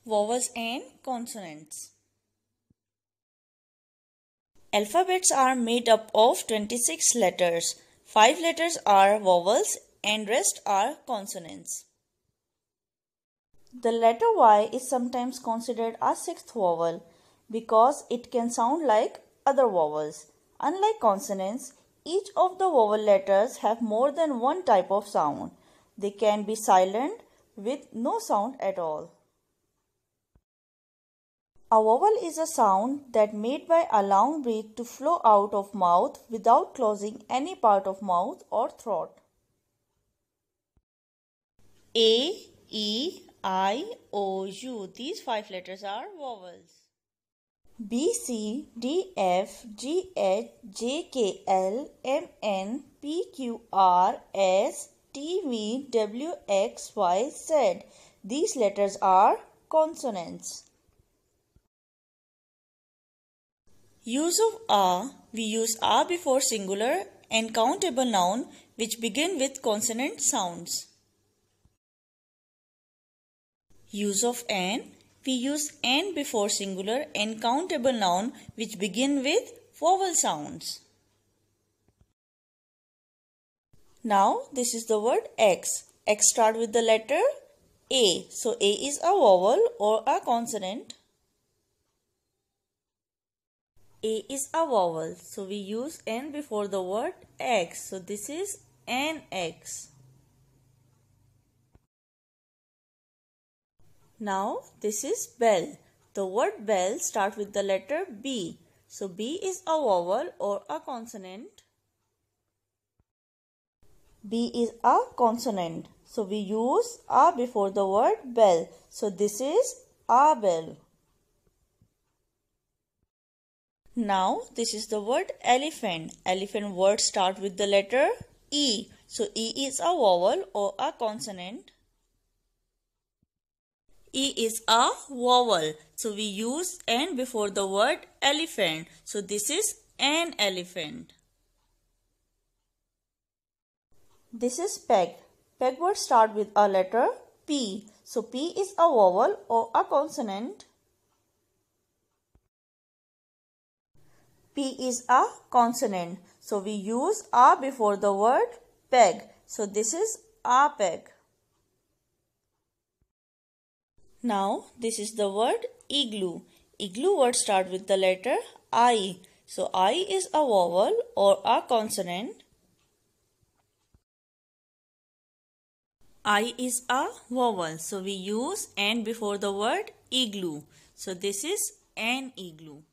Vowels and consonants. Alphabets are made up of 26 letters. 5 letters are vowels and rest are consonants. The letter Y is sometimes considered a sixth vowel because it can sound like other vowels. Unlike consonants, each of the vowel letters have more than one type of sound. They can be silent with no sound at all. A vowel is a sound that made by allowing breath to flow out of mouth without closing any part of mouth or throat. A, E, I, O, U. These 5 letters are vowels. B, C, D, F, G, H, J, K, L, M, N, P, Q, R, S, T, V, W, X, Y, Z. These letters are consonants. Use of a. We use a before singular and countable noun which begin with consonant sounds. Use of an. We use an before singular and countable noun which begin with vowel sounds. Now this is the word X. X start with the letter A. So A is a vowel or a consonant. A is a vowel. So we use N before the word X. So this is an X. Now this is bell. The word bell starts with the letter B. So B is a vowel or a consonant. B is a consonant. So we use a before the word bell. So this is a bell. Now this is the word elephant. Elephant word start with the letter E. So E is a vowel or a consonant. E is a vowel. So we use N before the word elephant. So this is an elephant. This is peg. Peg word start with a letter P. So P is a vowel or a consonant. P is a consonant. So we use a before the word peg. So this is a peg. Now this is the word igloo. Igloo word start with the letter I. So I is a vowel or a consonant. I is a vowel. So we use N before the word igloo. So this is an igloo.